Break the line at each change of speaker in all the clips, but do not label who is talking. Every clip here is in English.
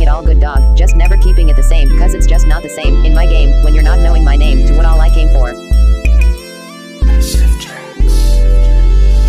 it all good, dog. Just never keeping it the same, cause it's just not the same in my game when you're not knowing my name to what all I came for.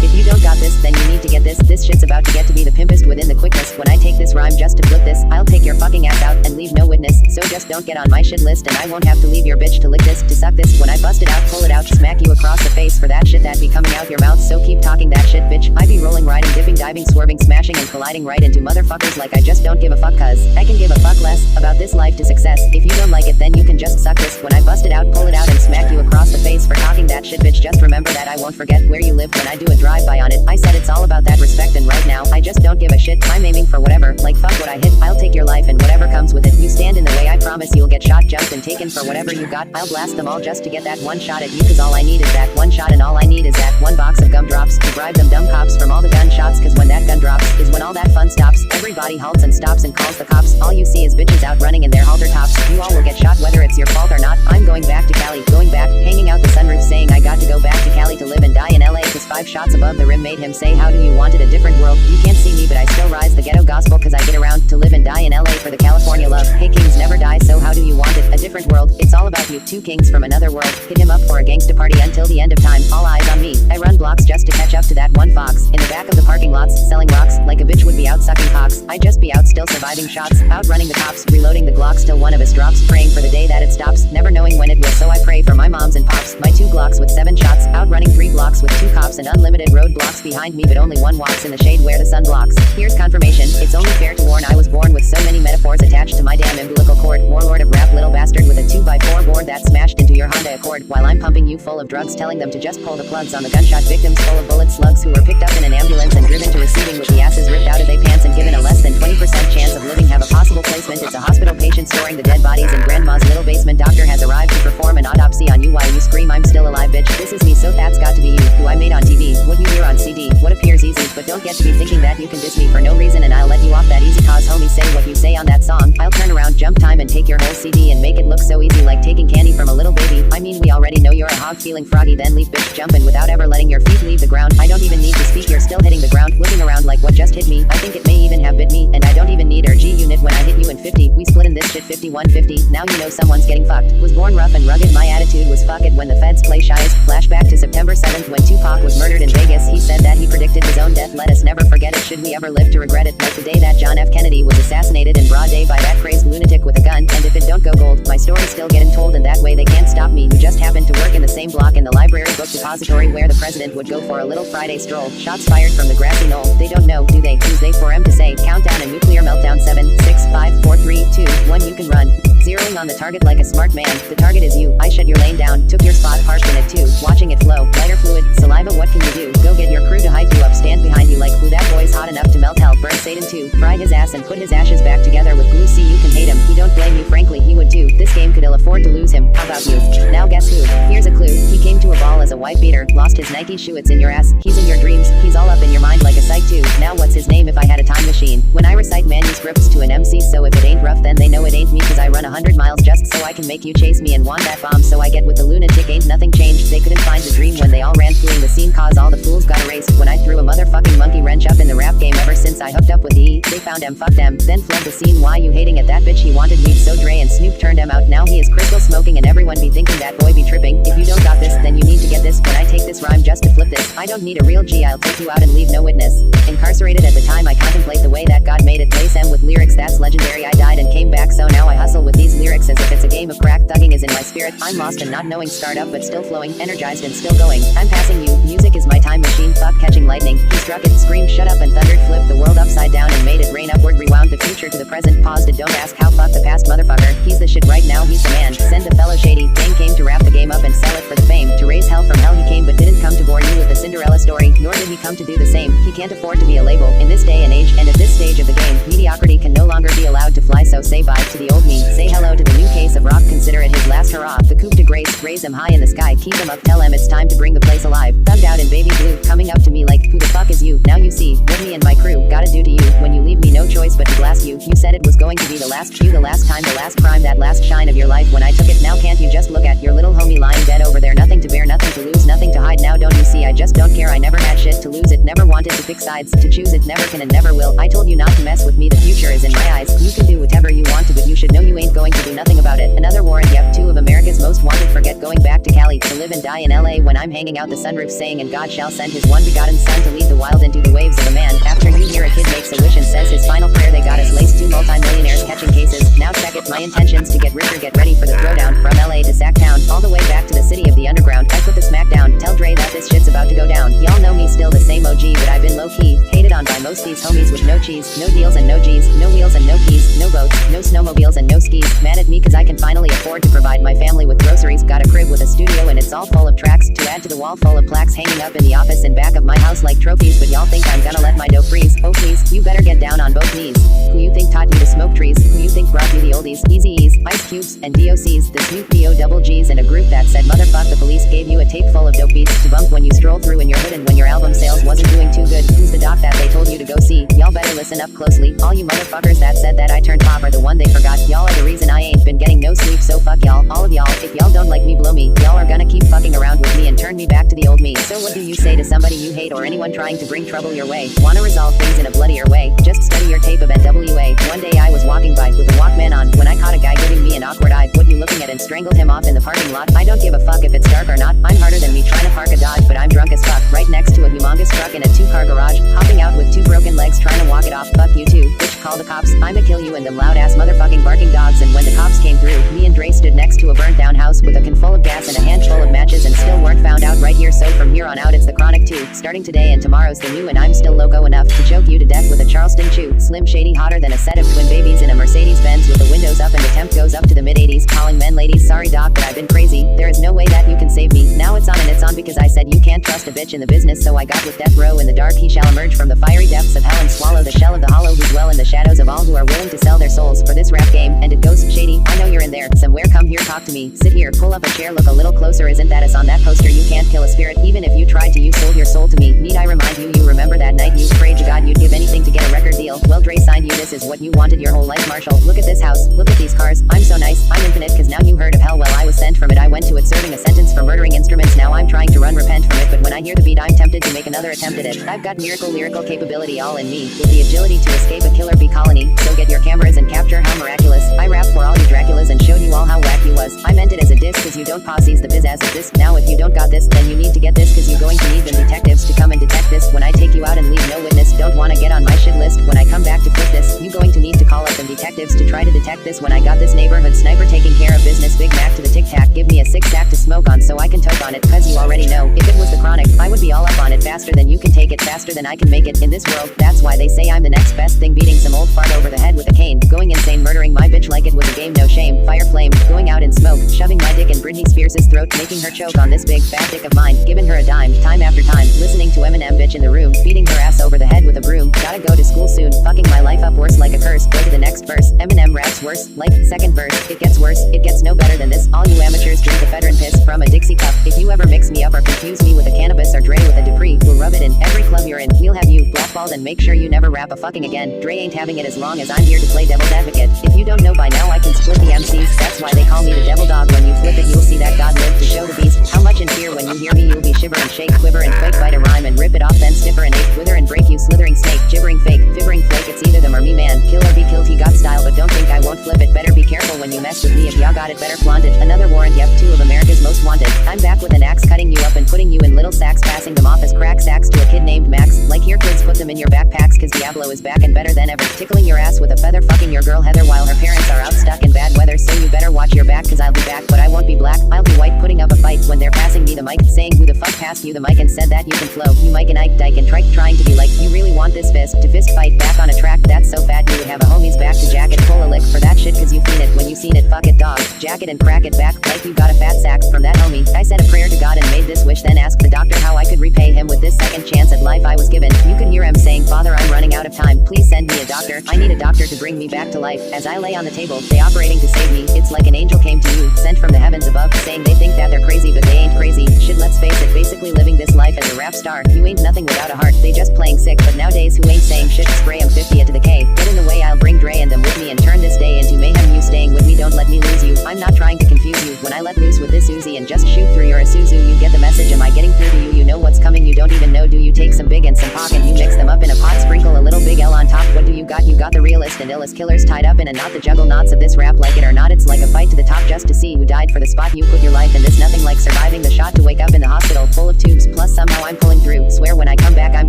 If you don't got this, then you need to get this. This shit's about to get to be the pimpest within the quickness. When I take this rhyme just to flip this, I'll take your fucking ass out and leave no witness. So just don't get on my shit list, and I won't have to leave your bitch to lick this, to suck this. When I bust it out, pull it out, smack you across the face for that shit that be coming out your mouth. So keep talking that shit, bitch. I be rolling, riding, dipping, diving, swerving, smashing, and colliding right into motherfuckers like I just don't give a fuck, cause I can give a fuck less about this life to success. If you don't like it, then you can just suck this. When I bust it out, pull it out, and smack you across the face for talking that shit, bitch. Just remember that I won't forget where you live when I do a drive-by on it. I said it's all about that respect, and right now I just don't give a shit. I'm aiming for whatever, like fuck what I hit. I'll take your life and whatever comes with it. You stand in the way, I promise you'll get shot, jumped, and taken for whatever you got. I'll blast them all just to get that one shot at you, cause all I need is that one shot, and all I need is that one box of gumdrops to bribe them dumb cops from all the gunshots, cause when that gun drops is when all that fun stops. Everybody halts and stops and calls the cops. All you see is bitches out running in their halter tops. You all will get shot whether it's your fault or not. I'm going back to Cali, going back, hanging out the sunroof, saying I got to go back to Cali to live and die in LA, cause 5 shots above the rim made him say, how do you want it, a different world? You can't see me, but I still rise the ghetto gospel, cause I get around to live and die in LA for the California love. Hey, kings never die, so how do you want it, a different world? It's all about you, 2 kings from another world. Hit him up for a gangsta party until the end of time. All eyes on me, I run blocks just to catch up to that one fox in the back of the parking lots, selling rocks like a bitch would be out sucking cocks. I just be out still surviving shots, outrunning the cops, reloading the Glock, still one of us drops, praying for the day that it stops, never knowing when it will, so I pray for my moms and pops. My 2 Glocks with 7 shots, outrunning 3 blocks with 2 cops, and unlimited roadblocks behind me, but only one walks in the shade where the sun blocks. Here's confirmation, it's only fair to warn, I was born with so many metaphors attached to my damn umbilical cord. Warlord of rap, little bastard with a 2x4 board that smashed into your Honda Accord, while I'm pumping you full of drugs, telling them to just pull the plugs on the gunshot victims full of bullet slugs who were picked up in an ambulance and driven to receiving with the asses ripped out of their pants and given a less than 20% chance of living have a possible placement. It's a hospital patient storing the dead bodies in grandma's little basement. Doctor has arrived to perform an autopsy on you while you scream I'm still alive, bitch. This is me, so that's got to be you, who I made on TV, what you hear on CD, what appears easy, but don't get to be thinking that you can diss me for no reason and I'll let you off that easy, cause homie, say what you say on that song. I'll turn around, jump time, and take your whole CD and make it look so easy, like taking candy from a little baby. I mean, we already know you're a hog feeling froggy, then leave bitch jumping without ever letting your feet leave the ground. I don't even need to speak, you're still hitting the ground, looking around like what just hit me. I think it may even have bit me, and I don't even need our G unit when I hit you in 50. We split in this shit 51-50, now you know someone's getting fucked. Was born rough and rugged, my attitude was fuck it when the feds play shies. Flashback to September 7th when Tupac was murdered in Vegas. He said that he predicted his own death, let us never forget it, should we ever live to regret it. Like the day that John F. Kennedy was assassinated in broad day by that crazed lunatic with a gun. And if it don't go gold, my story's still getting told, and that way they can't stop me, who just happened to work in the same block in the library book depository where the president would go for a little Friday stroll. Shots fired from the grassy knoll, they don't know, do they? Who's they for him to say? Countdown and nuclear meltdown, 7, 6, 5, 4, 3, 2, 1, you can run. Zeroing on the target like a smart man, the target is you. I shed your lane down, took your spot, parked in it too, watching it flow, lighter fluid, saliva, what can you do? Go get your crew to hype you up, stand behind you like glue, that boy's hot enough to melt hell, burn Satan too, fry his ass and put his ashes back together with glue. See, you can hate him, he don't blame you, frankly he would too. This game could ill afford to lose him, how about you? Now guess who? Here's a clue, he came to a ball as a white beater, lost his Nike shoe, it's in your ass, he's in your dreams, he's all up in your mind like a psych too. Now what's his name if I had a time machine? When I recite manuscripts to an MC, so if it ain't rough then they know it ain't me, cause I run 100 miles just so I can make you chase me and want that bomb, so I get with the lunatic, ain't nothing changed. They couldn't find the dream when they all ran fleeing the scene, cause all the fools got erased when I threw a motherfucking monkey wrench up in the rap game. Ever since I hooked up with E, they found M, fucked them, then fled the scene. Why you hating at that bitch? He wanted weed, so Dre and Snoop turned him out. Now he is crystal smoking and everyone be thinking that boy be tripping. If you don't got this, then you need to get this. When I take this rhyme just to flip this, I don't need a real G, I'll take you out and leave no witness. Incarcerated at the time, I contemplate the way that God made it. Lace M with lyrics, that's legendary. I died and came back, so now I hustle with these lyrics as if it's a game of crack. Thugging is in my spirit, I'm lost and not knowing, start up but still flowing, energized and still going. I'm passing you, music is my time machine, fuck catching lightning. He struck it, screamed shut up and thundered, flipped the world upside down and made it rain upward, rewound the future to the present, paused it, don't ask how, fuck the past motherfucker. He's the shit right now, he's the man. Send a fellow shady, gang came to wrap the game up and sell it for the fame. To raise hell from hell he came, but didn't come to bore you with a Cinderella story, nor did he come to do the same. He can't afford to be a label in this day and age, and at this stage of the game, mediocrity can no longer be allowed to fly, so say bye to the old me. Say hello to the new case of rock, consider it his last hurrah. The coup de grace, raise him high in the sky, keep him up, tell him it's time to bring the place alive. Thugged out in baby blue, coming up to me like, who the fuck is you? Now you see, what me and my crew gotta do to you, when you leave me no choice but to blast you. You said it was going to be the last few, the last time, the last crime, that last shine of your life when I took it. Now can't you just look at your little homie lying dead over there, nothing to bear, nothing to lose, nothing to hide. Now don't you see I just don't care. I never had shit to lose, it never wanted to pick sides, to choose it never can and never will. I told you not to mess with me, the future is in my eyes. You can do whatever you want to, but you should know you ain't going to do nothing about it. Another warrant, yep, 2 of America's most wanted. Forget going back to Cali to live and die in LA when I'm hanging out the sunroof saying, and God shall send his one begotten son to lead the wild into the waves of a man. After you hear a kid makes a wish and says his final prayer, they got us laced. 2 multi-millionaires catching cases. Now check it, my intentions to get richer, get ready for the throwdown. From LA to Sacktown, all the way back to the city of the underground. I put the smack down, tell Dre that this shit's about to go down. Y'all know me, still the same OG, but I've been low-key hated on by most these homies with no cheese, no deals and no G's, no wheels and no keys, no boats, no snowmobiles and no skis. Mad at me cause I can finally afford to provide my family with groceries. Got a crib with a studio and it's all full of tracks, to add to the wall full of plaques hanging up in the office and back of my house like trophies. But y'all think I'm gonna let my dough freeze? Oh please, you better get down on both knees. Who you think taught you to smoke trees? Who you think brought you the oldies, Eazy-E's, Ice Cubes, and DOCs? The Snoop D-O double G's and a group that said motherfuck the police gave you a tape full of dope beats to bump when you stroll through in your hood and when your album sales wasn't doing too good. Who's the doc that they told you to go see? Y'all better listen up closely. All you motherfuckers that said that I turned pop are the one they forgot. Y'all are the reason I ain't been getting no sleep, so fuck y'all, all of y'all. If y'all don't like me, blow me. Y'all are gonna keep fucking around with me and turn me back to the old me. So what do you say to somebody you hate or anyone trying to bring trouble your way? Wanna resolve things in a bloodier way? Just study your tape of NWA. One day I was walking by with a Walkman on when I caught a guy giving me an awkward eye. What you looking at, and strangled him off in the parking lot. I don't give a fuck if it's dark or not. I'm harder than me trying to park a Dodge, but I'm drunk as fuck right next to a humongous truck in a 2-car garage, hopping out with 2 broken legs trying to walk it off. Fuck you too, bitch, call the cops. I'ma kill you and them loud ass motherfucking barking dogs. And when the cops came through, me and Dre stood next to a burnt down house with a can full of gas and a handful of matches and still weren't found out right here. So from here on out it's the Chronic 2, starting today and tomorrow's the new, and I'm still loco enough to choke you to death with a Charleston chew. Slim Shady hotter than a set of twin babies in a Mercedes Benz with the windows up and the temp goes up to the mid-80s. Calling men ladies, sorry doc but I've been crazy. There is no way that you can save me. Now it's on and it's on because I said you can't trust a bitch in the business. So I got with death row. In the dark he shall emerge from the fiery depths of hell and swallow the shell of the hollow who dwell in the shadows of all who are willing to sell their souls for this rap game. And it goes shady, I know you're in there somewhere, come here, talk to me. Sit here, pull up a chair, look a little closer. Isn't that us on that poster? You can't kill a spirit even if you tried to. You sold your soul to me. Need I remind you? You remember that night you prayed to God you'd give anything to get a record deal? Well, Dre signed you. This is what you wanted your whole life, Marshall. Look at this house, look at these cars. I'm so nice, I'm infinite cause now you heard of hell. Well, I was sent from it, I went to it serving a sentence for murdering instruments. Now I'm trying to run, repent from it, but when I hear the beat I'm tempted to make another attempt at it. I've got miracle lyrical capability all in me, with the agility to escape a killer bee colony. So get your cameras and capture how miraculous I rap for all you Draculas and showed you all how wack you was. I meant it as a diss cause you don't posse's the biz as of this. Now if you don't got this then you need to get this cause you're going to need them detectives to come and detect this. When I take you out and leave no witness, don't wanna get on my shit list. When I come back to flip this, you going to need to call up them detectives to try to detect this. When I got this neighborhood sniper taking care of business, Big Mac to the Tic Tac, give me a 6-sack to smoke on so I can toke on it. Cause you already know, if it was the Chronic, I would be all up on it faster than you can take it, faster than I can make it in this world. That's why they say I'm the next best thing, beating some old fart over the head with a cane, going insane, murdering my bitch like it was a game, no shame, fire flame, going out in smoke, shoving my dick in Britney Spears' throat, making her choke on this big fat dick of mine, giving her a dime, time after time, listening to Eminem bitch in the room, beating her ass over the head with a broom, gotta go to school soon, fucking my life up worse like a curse, go to the next verse, Eminem raps worse, like, second verse, it gets worse, it gets no better than this, all you amateurs drink ephedrine piss from a Dixie cup, if you ever mix me up or confuse me with a cannabis or Dre with a Dupree, we'll rub it in every club you're in, we'll have you blackballed and make sure you never rap a fucking again, Dre ain't having it as long as I'm here to play devil's advocate, if you don't know by now I can split the MCs, that's why they call me the devil dog, when you flip it you'll see that God lived to show the beast, how much in fear when you hear me you'll be shiver and shake, quiver and quake, bite a rhyme and rip it off then stiffer and ache, wither and break you slithering snake, gibbering fake, fibbering flake, it's either them or me man, kill or be killed, he got style but don't think I won't flip it, better be careful when you mess with me, if y'all got it better flaunt it, another warrant, yep, 2 of America's most wanted, I'm back with an axe cutting you up and putting you in little sacks, passing them off as crack sacks to a kid named Max, like here kids put them in your backpacks cause Diablo is back and better than ever, tickling your ass with a feather, fucking your girl Heather while her parents are out stuck in bad weather, so you better watch your back cause I'll be back but I won't be black, I'll be white, putting up a fight when they're passing me the mic, saying who the fuck passed you the mic and said that you can flow, you Mike and Ike Dyke and Trike trying to be like, you really want this fist, to fist fight back on a track that's so fat you would have a homie's back to jack it, pull a lick for that shit cause you fiend it when you seen it, fuck it dog, jack it and crack it back like you got a fat sack from that homie, I said a prayer to God and made this wish then asked the doctor how I could repay him with this second chance at life I was given, you could hear him saying Father I'm running out of time, please send me a doctor, I need a doctor to bring me back to life, as I lay on the table, they operating to save me, it's like an angel came to you, sent from the heavens above, saying they think that they're crazy but they ain't crazy, shit let's face it, basically living this life life as a rap star. You ain't nothing without a heart, they just playing sick. But nowadays who ain't saying shit, spray 'em 50 to the K. Get in the way, I'll bring Dre and them with me and turn this day into mayhem. You staying with me, don't let me lose you. I'm not trying to confuse you. When I let loose with this Uzi and just shoot through your Isuzu, you get the message. Am I getting through to you? You know what's coming, you don't even know. Do you take some big and some Pac and you mix them up in a pot, sprinkle a little Big L on top? What do you got? You got the realest and illest killers tied up in a knot. The juggle knots of this rap, like it or not, it's like a fight to the top just to see who died for the spot. You put your life in this, nothing like surviving the shot to wake up in the hospital full of tubes, plus somehow I'm pulling through. Swear when I come back I'm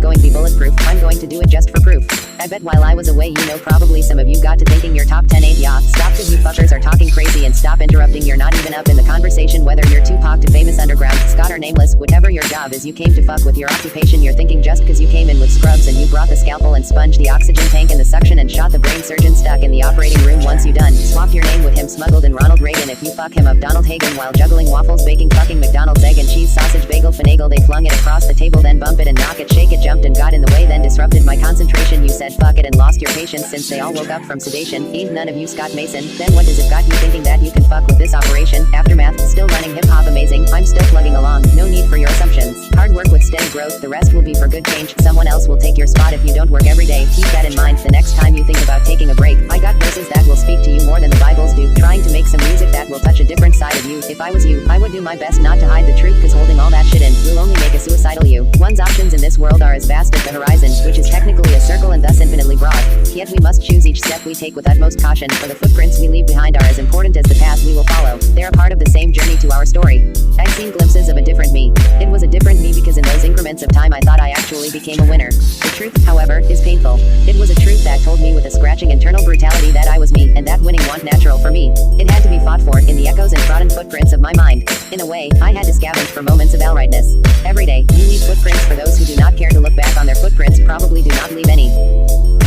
going to be bulletproof. I'm going to do it just for proof. I bet while I was away, you know, probably some of you got to thinking your top 10 ain't yacht. Stop, cause you fuckers are talking crazy, and stop interrupting. You're not even up in the conversation, whether you're Tupac to famous underground, Scott or nameless. Whatever your job is, you came to fuck with your occupation. You're thinking just cause you came in with scrubs and you brought the scalpel and sponge the oxygen tank and the suction and shot the brain surgeon stuck in the operating room. Once you done, swap your name with him, smuggled in Ronald Reagan. If you fuck him up, Donald Hagen, while juggling waffles, baking fucking McDonald's egg and cheese sausage bagel finagle. They flung it across the table, then bump it and knock it, shake it, jumped and got in the way, then disrupted my concentration. You said fuck it and lost your patience since they all woke up from sedation. Ain't none of you Scott Mason. Then what does it got you thinking that you can fuck with this operation? Aftermath, still running hip hop amazing. I'm still plugging along, no need for your assumptions. Hard work with steady growth, the rest will be for good change. Someone else will take your spot if you don't work every day. Keep that in mind the next time you think about taking a break. I got verses that will speak to you more than the Bibles do. Trying to make some music that will touch a different side of you. If I was you, I would do my best not to hide the truth, cause holding all that shit in will only make a suicidal you. One's options in this world are as vast as the horizon, which is technically a circle and thus infinitely broad. Yet we must choose each step we take with utmost caution, for the footprints we leave behind are as important as the path we will follow. They're a part of the same journey to our story. I've seen glimpses of a different me. It was a different me because in those increments of time I thought I actually became a winner. The truth, however, is painful. It was a truth that told me with a scratching internal brutality that I was me, and that winning wasn't natural for me. It had to be fought for in the echoes and trodden footprints of my mind. In a way, I had to scavenge for moments of outrightness. Every day, you leave footprints. For those who do not care to look back on their footprints, probably do not leave any.